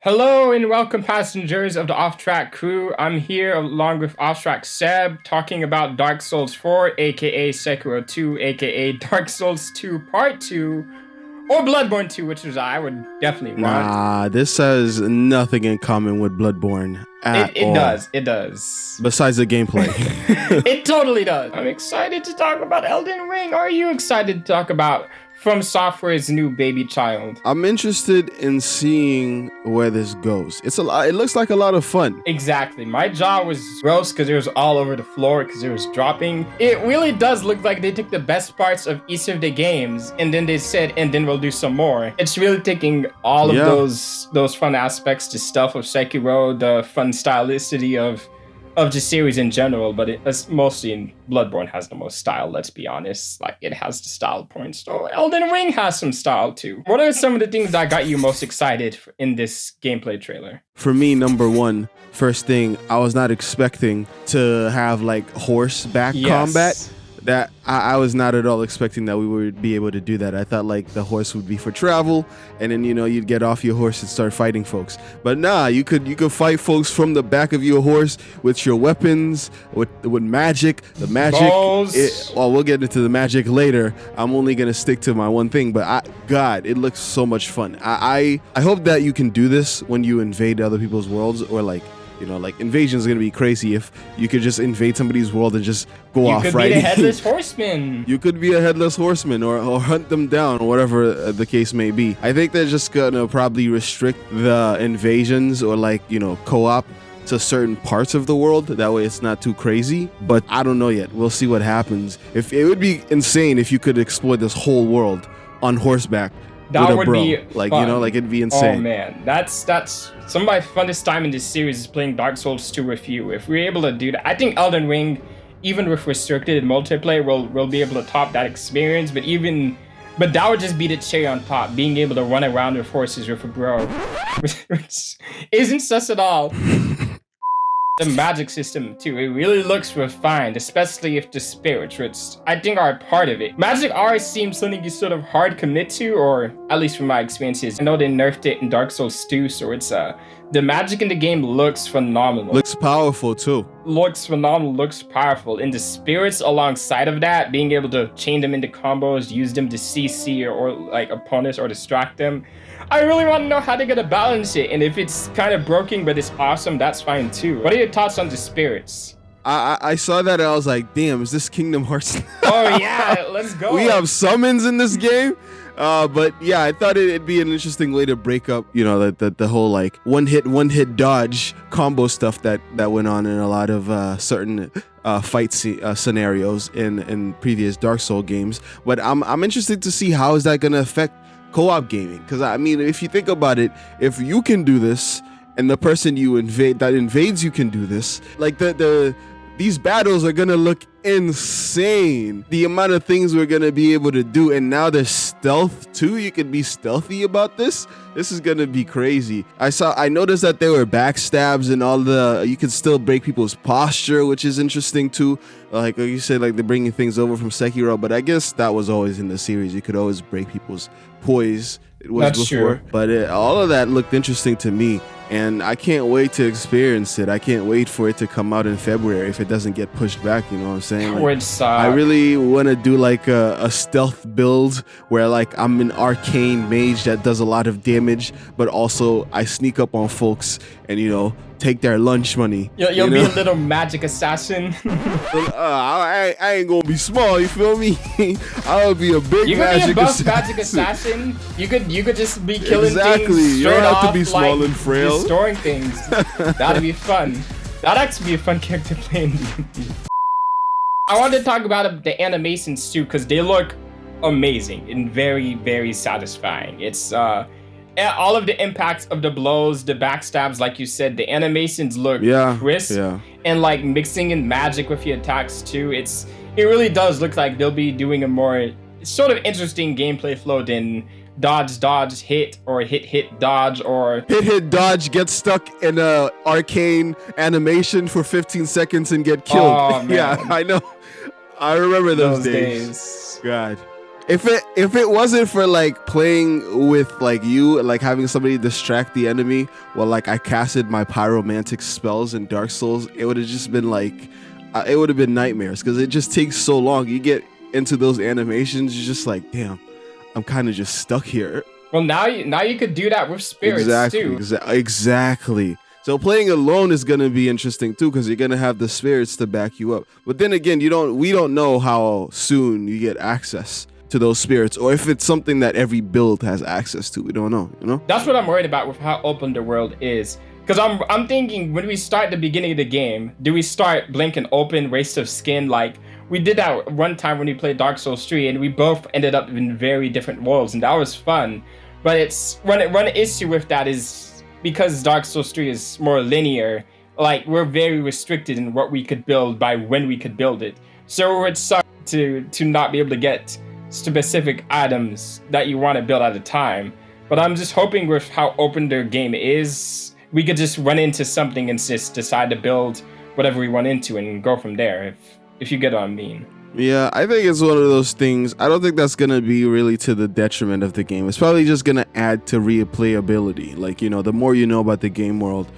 Hello and welcome, passengers of the Off-Track crew. I'm here along with Off-Track Seb talking about Dark Souls 4, aka Sekiro 2, aka Dark Souls 2 Part 2, or Bloodborne 2, which is I would definitely want. Nah, this has nothing in common with Bloodborne at It all. it does. Besides the gameplay. It totally does. I'm excited to talk about Elden Ring. Are you excited to talk about From Software's new baby child? I'm interested in seeing where this goes. It's a lot. It looks like a lot of fun. Exactly. My jaw was gross because it was all over the floor because it was dropping. It really does look like they took the best parts of each of the games and then they said, and then we'll do some more. It's really taking all of those fun aspects, the stuff of Sekiro, the fun stylicity of the series in general, but it's mostly in Bloodborne has the most style, let's be honest. Like, it has the style points. So Elden Ring has some style too. What are some of the things that got you most excited in this gameplay trailer? For me, number one, first thing, I was not expecting to have like horseback combat. That I was not at all expecting that we would be able to do that. I thought like the horse would be for travel, and then you'd get off your horse and start fighting folks. But nah, you could fight folks from the back of your horse with your weapons, with magic. The magic. Well, we'll get into the magic later. I'm only gonna stick to my one thing. But God, it looks so much fun. I hope that you can do this when you invade other people's worlds, or like. Like invasion is gonna be crazy if you could just invade somebody's world and just go off fighting. You could be the headless horseman. You could be a headless horseman or hunt them down, or whatever the case may be. I think they're just gonna probably restrict the invasions or co-op to certain parts of the world. That way it's not too crazy. But I don't know yet. We'll see what happens. If it would be insane if you could explore this whole world on horseback. That would be fun. It'd be insane. Oh man, that's some of my funnest time in this series is playing Dark Souls 2 with you. If we're able to do that, I think Elden Ring, even with restricted multiplayer, will be able to top that experience. But that would just be the cherry on top, being able to run around with horses with a bro, which isn't sus at all. The magic system too, it really looks refined, especially if the spirits, which I think are a part of it. Magic always seems something you sort of hard commit to, or at least from my experiences. I know they nerfed it in Dark Souls 2, so it's the magic in the game looks phenomenal. Looks powerful too. Looks phenomenal, looks powerful. And the spirits alongside of that, being able to chain them into combos, use them to CC or like opponents or distract them. I really want to know how they're gonna balance it, and if it's kind of broken but it's awesome, that's fine too. What are your thoughts on the spirits? I saw that and I was like, damn, is this Kingdom Hearts? Oh yeah, let's go. We have summons in this game. But yeah, I thought it'd be an interesting way to break up, the whole like one hit dodge combo stuff that went on in a lot of certain fight scenarios in previous Dark Souls games. But I'm interested to see how is that gonna affect co-op gaming, because I mean, if you think about it, if you can do this and the person you invades you can do this, like these battles are gonna look insane. The amount of things we're gonna be able to do, and now there's stealth too. You can be stealthy about this. This is gonna be crazy. I noticed that there were backstabs and you can still break people's posture, which is interesting too. Like you said, like they're bringing things over from Sekiro, but I guess that was always in the series. You could always break people's poise. It was That's before, true. But all of that looked interesting to me, and I can't wait to experience it. I can't wait for it to come out in February if it doesn't get pushed back. You know what I'm saying? Like, I really want to do like a stealth build where like I'm an arcane mage that does a lot of damage, but also I sneak up on folks and take their lunch money. You'll be a little magic assassin. I ain't gonna be small, you feel me? I'll be a big magic assassin. You could just be killing exactly. things. You don't have to be off, small like, and frail. Destroying things. That'd be fun. That'd actually be a fun character to play in D&D. I wanted to talk about the animations too, because they look amazing and very, very satisfying. It's all of the impacts of the blows, the backstabs, like you said, the animations look crisp, and like mixing in magic with your attacks too. It really does look like they'll be doing a more sort of interesting gameplay flow than dodge, hit, or hit, dodge, or hit, dodge, get stuck in a arcane animation for 15 seconds and get killed. Oh, man. Yeah, I know. I remember those days. God. If it wasn't for like playing with like you, like having somebody distract the enemy while like I casted my pyromantic spells in Dark Souls, it would have just been like, it would have been nightmares because it just takes so long. You get into those animations, you're just like, damn, I'm kind of just stuck here. Well, now you could do that with spirits too. Exactly. So playing alone is gonna be interesting too, because you're gonna have the spirits to back you up. But then again, we don't know how soon you get access to those spirits, or if it's something that every build has access to. We don't know, you know? That's what I'm worried about with how open the world is. Because I'm thinking when we start the beginning of the game, do we start blinking open, waste of skin? Like we did that one time when we played Dark Souls 3, and we both ended up in very different worlds, and that was fun. But it's one issue with that is because Dark Souls 3 is more linear, like we're very restricted in what we could build by when we could build it. So it would suck to not be able to get specific items that you want to build at a time. But I'm just hoping with how open their game is, we could just run into something and just decide to build whatever we want into and go from there, if you get what I mean. Yeah, I think it's one of those things. I don't think that's going to be really to the detriment of the game. It's probably just going to add to replayability. Like, you know, the more you know about the game world,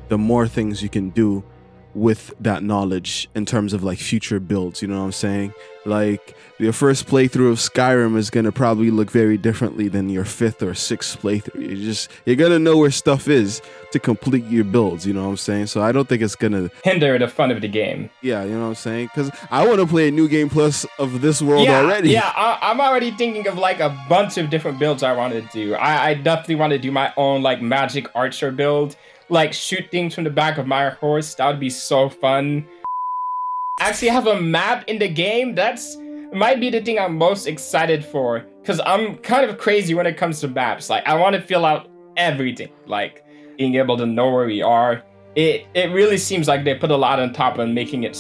the more things you can do with that knowledge in terms of like future builds, you know what I'm saying? Like your first playthrough of Skyrim is going to probably look very differently than your 5th or 6th playthrough. You're going to know where stuff is to complete your builds, you know what I'm saying? So I don't think it's going to hinder the fun of the game. Yeah, you know what I'm saying? Because I want to play a new game plus of this world already. Yeah, I'm already thinking of like a bunch of different builds I want to do. I definitely want to do my own like magic archer build. Like shoot things from the back of my horse. That would be so fun. Actually have a map in the game. That's might be the thing I'm most excited for, because I'm kind of crazy when it comes to maps. Like I want to fill out everything, like being able to know where we are. It really seems like they put a lot on top of making it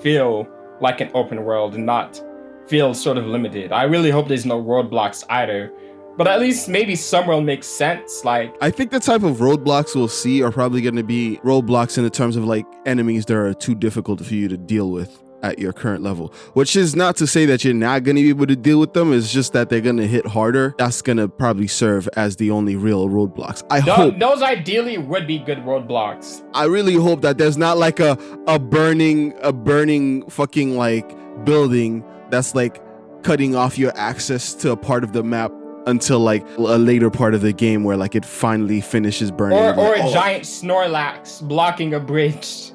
feel like an open world and not feel sort of limited. I really hope there's no roadblocks either. But at least maybe some will make sense. Like I think the type of roadblocks we'll see are probably going to be roadblocks in the terms of like enemies that are too difficult for you to deal with at your current level. Which is not to say that you're not going to be able to deal with them. It's just that they're going to hit harder. That's going to probably serve as the only real roadblocks. I hope those ideally would be good roadblocks. I really hope that there's not like a burning fucking like building that's like cutting off your access to a part of the map until like a later part of the game where like it finally finishes burning. Or a giant Snorlax blocking a bridge.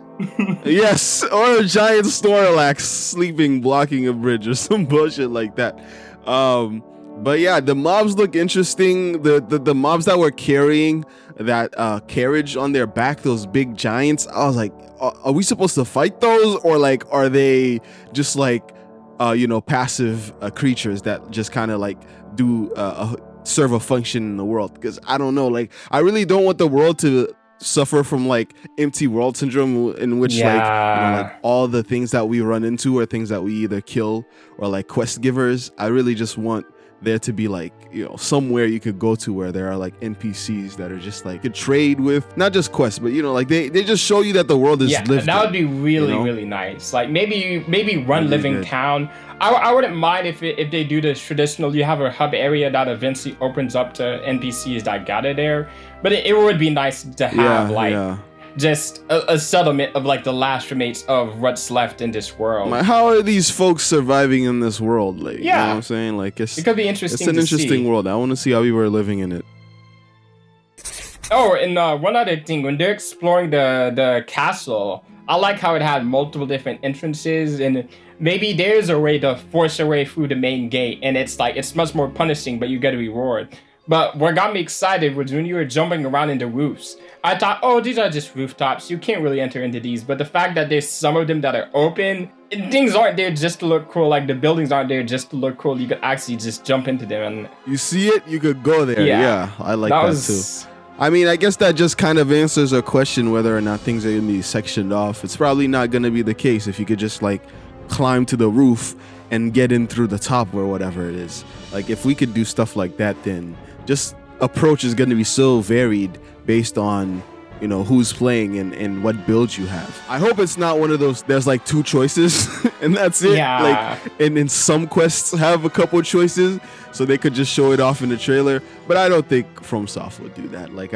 Yes, or a giant Snorlax sleeping blocking a bridge or some bullshit like that. But yeah, the mobs look interesting. The mobs that were carrying that carriage on their back, those big giants, I was like, are we supposed to fight those, or like are they just like passive creatures that just kind of like do serve a function in the world? Because I don't know, like I really don't want the world to suffer from like empty world syndrome, in which like all the things that we run into are things that we either kill or like quest givers. I really just want there to be like, somewhere you could go to where there are like NPCs that are just like you could trade with, not just quests, but like they just show you that the world is lived. That would be really really nice. Like maybe run living town. I wouldn't mind if they do the traditional, you have a hub area that eventually opens up to NPCs that gather there, but it would be nice to have just a settlement of like the last remains of what's left in this world. Like, how are these folks surviving in this world? Like, you know what I'm saying? Like it could be interesting. It's an interesting world. I want to see how people are living in it. Oh, and one other thing, when they're exploring the castle, I like how it had multiple different entrances, and maybe there's a way to force your way through the main gate, and it's much more punishing, but you get a reward. But what got me excited was when you were jumping around in the roofs. I thought, oh, these are just rooftops. You can't really enter into these. But the fact that there's some of them that are open, things aren't there just to look cool. Like the buildings aren't there just to look cool. You could actually just jump into them. And you see it, you could go there. Yeah, I like that too. I mean, I guess that just kind of answers a question whether or not things are going to be sectioned off. It's probably not going to be the case if you could just like climb to the roof and get in through the top or whatever it is. Like if we could do stuff like that, then just approach is going to be so varied based on you know, who's playing and what build you have. I hope it's not one of those, there's like 2 choices and that's it. Yeah. Like, and then some quests have a couple choices, so they could just show it off in the trailer. But I don't think FromSoft would do that. Like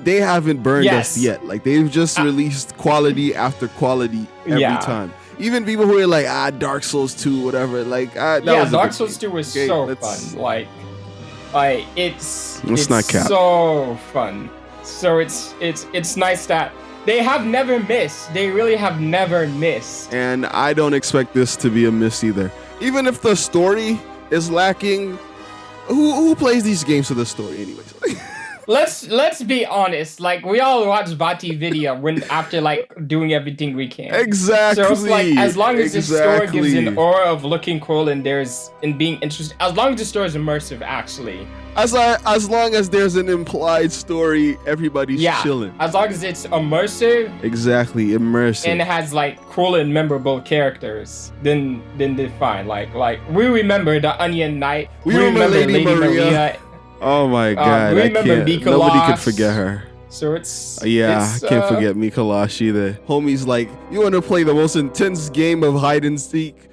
they haven't burned us yet. Like they've just released quality after quality every time. Even people who are like, Dark Souls 2, whatever. Like, Dark Souls 2 was so fun. Like it's not cap. So fun. So it's nice that they have never missed. They really have never missed. And I don't expect this to be a miss either. Even if the story is lacking, who plays these games for the story anyways? Let's be honest. Like we all watch Bati video after like doing everything we can. Exactly. So it's like as long as the story gives an aura of looking cool and being interesting, as long as the story is immersive, actually. As long as there's an implied story, everybody's chilling. As long as it's immersive. Exactly, immersive. And it has like cool and memorable characters, then they're fine. Like we remember the Onion Knight. We remember Lady Maria. Oh my god, nobody could forget her. So it's I can't forget Mikolash either. Homie's like, you want to play the most intense game of hide and seek?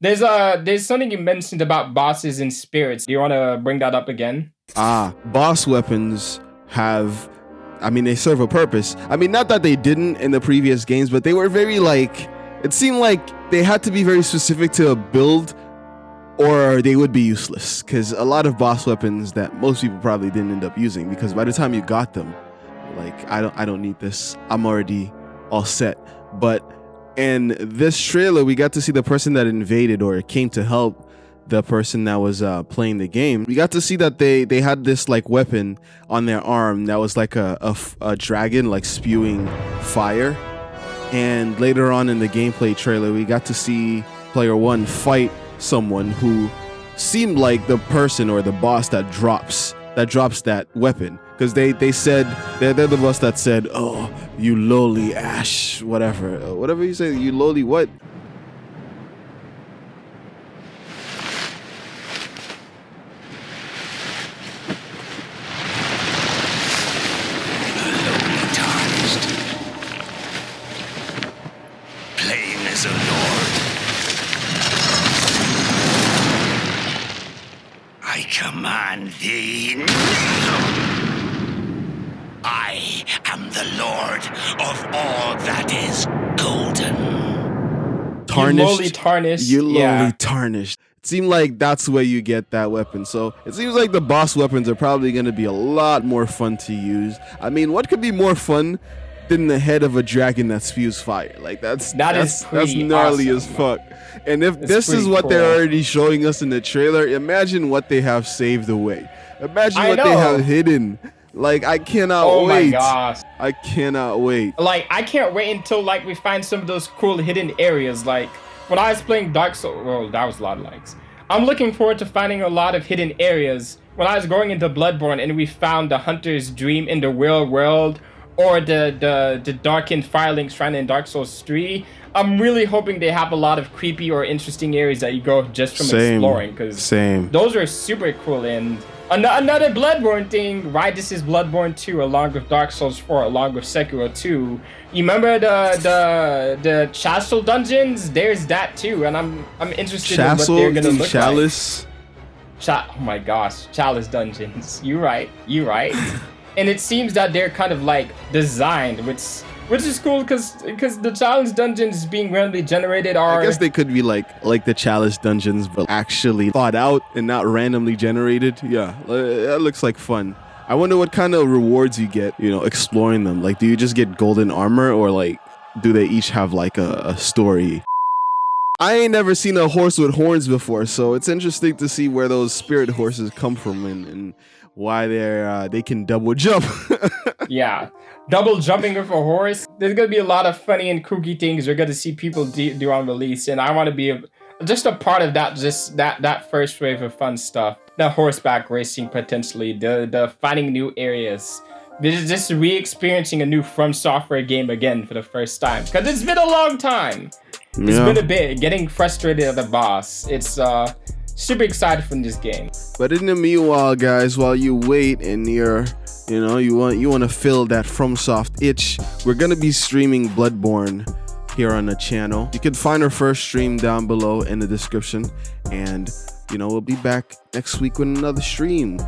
There's something you mentioned about bosses and spirits. Do you want to bring that up again? Boss weapons they serve a purpose. I mean, not that they didn't in the previous games, but they were very like, it seemed like they had to be very specific to a build, or they would be useless, because a lot of boss weapons that most people probably didn't end up using, because by the time you got them, like, I don't need this, I'm already all set. But in this trailer, we got to see the person that invaded or came to help the person that was playing the game. We got to see that they had this like weapon on their arm that was like a dragon, like spewing fire. And later on in the gameplay trailer, we got to see player 1 fight someone who seemed like the person or the boss that drops that weapon, because they said they're the boss that said, "Oh, you lowly ash, whatever you say, you lowly what." Playing as a lord. I command thee now. I am the lord of all that is golden. Tarnished. You lowly tarnished. You lowly tarnished. It seemed like that's where you get that weapon. So it seems like the boss weapons are probably going to be a lot more fun to use. I mean, what could be more fun than the head of a dragon that spews fire? Like that's gnarly awesome. as fuck. And if this is what they're already showing us in the trailer, imagine what they have saved away. Imagine what they have hidden. Like, I cannot wait. Oh my gosh. I cannot wait. Like, I can't wait until like we find some of those cool hidden areas. Like when I was playing Dark Souls, well, that was a lot of likes. I'm looking forward to finding a lot of hidden areas. When I was going into Bloodborne and we found the Hunter's Dream in the real world, or the Darkened Firelink Shrine in Dark Souls 3, I'm really hoping they have a lot of creepy or interesting areas that you go just from exploring, because those are super cool. And another Bloodborne thing, right? This is Bloodborne 2 along with Dark Souls 4 along with Sekiro 2. You remember the Chalice dungeons? There's that too, and I'm interested in what they're gonna look like. Oh my gosh, Chalice dungeons. You're right. And it seems that they're kind of like designed, which is cool, because the challenge dungeons being randomly generated are... I guess they could be like the chalice dungeons, but actually thought out and not randomly generated. Yeah, that looks like fun. I wonder what kind of rewards you get, exploring them. Like, do you just get golden armor, or like, do they each have like a story? I ain't never seen a horse with horns before, so it's interesting to see where those spirit horses come from and why they can double jump. Yeah, double jumping with a horse. There's gonna be a lot of funny and kooky things we're gonna see people do on release, and I want to be just a part of that. Just that first wave of fun stuff. The horseback racing, potentially the finding new areas. This is just re-experiencing a new From Software game again for the first time, because it's been a long time. It's been a bit. Getting frustrated at the boss. It's super excited from this game. But in the meanwhile, guys, while you wait and you're You know, you want to fill that FromSoft itch. We're gonna be streaming Bloodborne here on the channel. You can find our first stream down below in the description, and you know, we'll be back next week with another stream.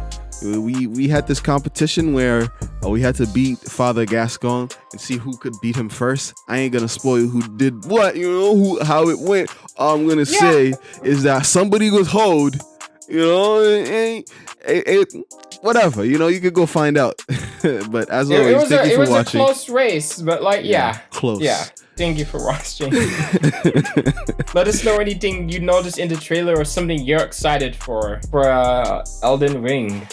We had this competition where we had to beat Father Gascon and see who could beat him first. I ain't gonna spoil who did what, you know, how it went. All I'm gonna say is that somebody was hold, you know, whatever, you know, you could go find out. But as always, thank you for watching. It was a close race, but like, close. Yeah. Thank you for watching. Let us know anything you noticed in the trailer or something you're excited for Elden Ring.